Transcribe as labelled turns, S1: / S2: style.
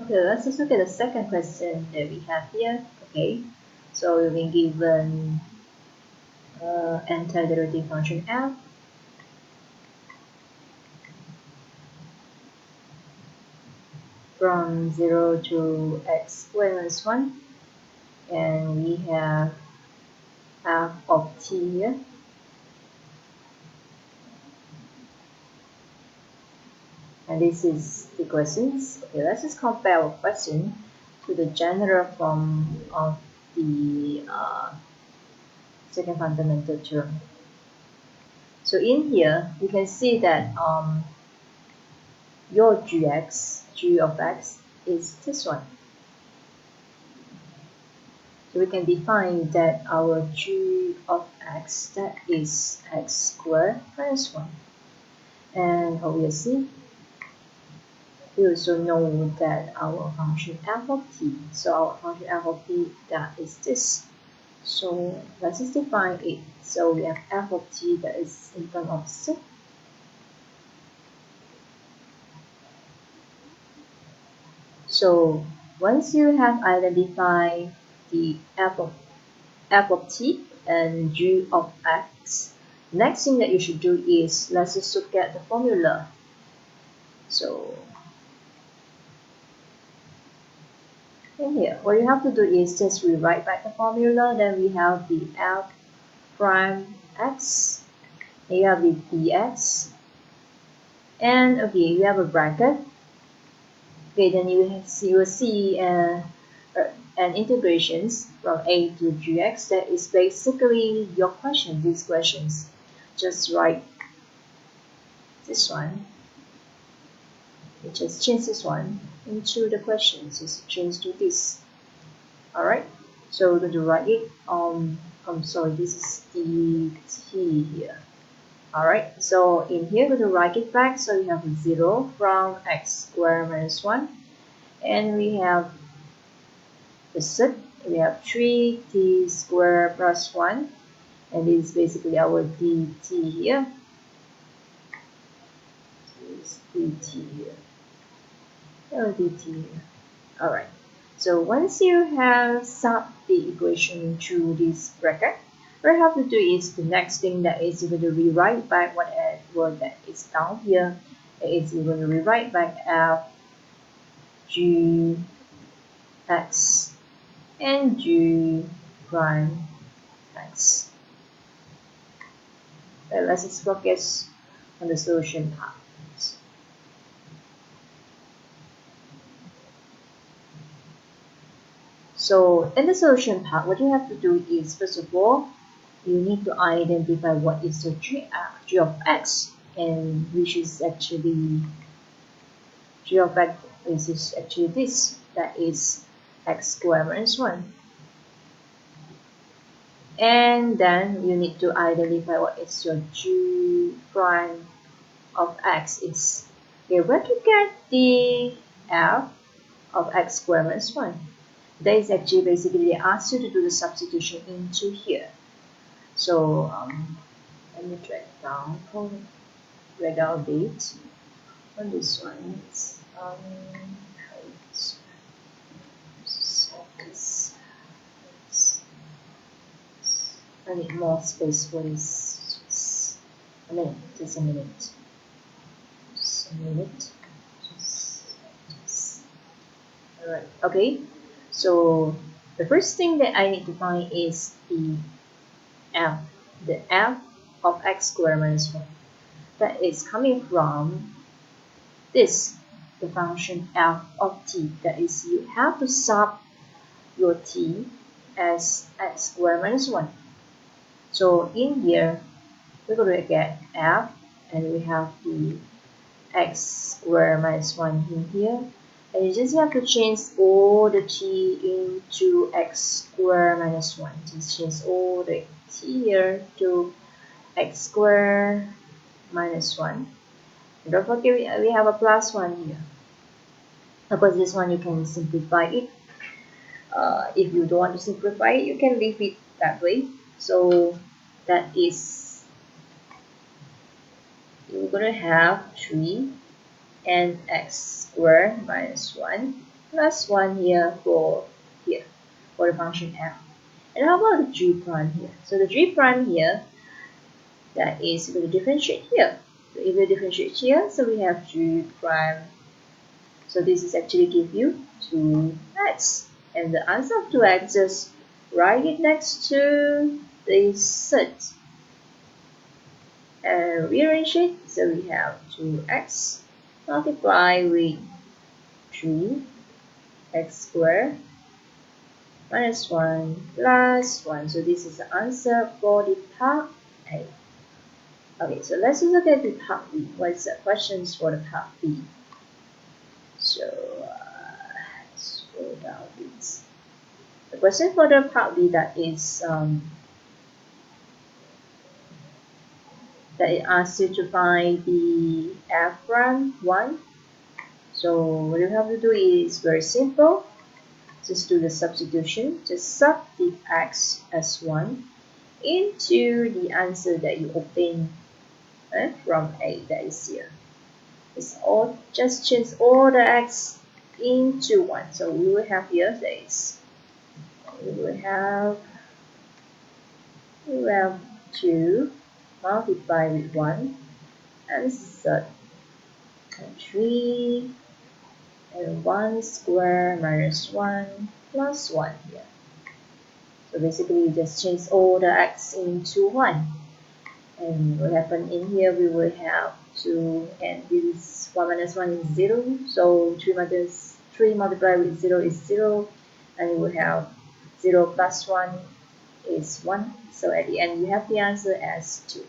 S1: Okay, let's just look at the second question that we have here. Okay, so we've been given antiderivative function f from 0 to x squared minus 1, and we have f of t here. And this is the questions. Okay, let's just compare our question to the general form of the second fundamental theorem. So in here, you can see that your g of x, is this one. So we can define that our g of x, that is x squared minus 1. And obviously, we also know that our function f of t, so our function f of t, that is this. So let's just define it. So we have f of t that is in terms of 6. So once you have identified the f of t and g of x, next thing that you should do is let's just look at the formula. So in here, what you have to do is just rewrite back the formula. Then we have the f prime x, and you have the dx, and okay, you have a bracket. Okay, then you will see an integrations from a to gx. That is basically your question. These questions, just write this one. You just change this one into the questions. Just change to this. All right. So we're going to write it. I'm sorry. This is the t here. All right. So in here we're going to write it back. So we have 0 from x squared minus 1, and we have the set. We have 3t squared plus 1, and this is basically our dt here. This is dt here. dt here. All right. So once you have subbed the equation into this bracket, what you have to do is the next thing that is you're going to rewrite back whatever that is down here. Is you're going to rewrite back f g x and g prime x. Well, let's just focus on the solution part. So in the solution part, what you have to do is, first of all, you need to identify what is the g of x, and which is actually g of x is actually this, that is x squared minus 1. And then you need to identify what is your g prime of x is. Okay, where to get the f of x squared minus 1? That is actually basically they ask you to do the substitution into here. So let me drag down a bit on this one. I need more space for this. Just a minute. Just a minute. Alright, okay. So the first thing that I need to find is the f of x squared minus 1. That is coming from this, the function f of t. That is, you have to sub your t as x squared minus 1. So in here, we're going to get f, and we have the x squared minus 1 in here. And you just have to change all the t into x squared minus 1. Just change all the t here to x squared minus 1. And don't forget we have a plus 1 here. Of course, this one you can simplify it. If you don't want to simplify it, you can leave it that way. So that is, you're going to have 3 and x squared minus 1. plus 1 here for the function f. And how about the g prime here? So the g prime here, that is going to differentiate here. So if we differentiate here, so we have g prime. So this is actually give you 2x. And the answer of 2x, just write it next to the set. And rearrange it. So we have 2x multiplied with 3x squared minus 1 plus 1. So this is the answer for the part A. Okay, so let's look at the part B. What's the questions for the part B? So scroll down this. The question for the part B, that is that it asks you to find the f prime 1. So what you have to do is very simple. Just do the substitution. Just sub the x as 1 into the answer that you obtain from A, that is here. It's all just change all the x into 1. So we will have here this. We will have 2 multiplied with 1 and sub 3 and 1 square minus 1 plus 1 here. So basically you just change all the x into 1. And what happened in here, we will have 2, and this 1 minus 1 is 0. So 3 multiplied with 0 is 0. And you will have 0 plus 1 is 1. So at the end, you have the answer as 2.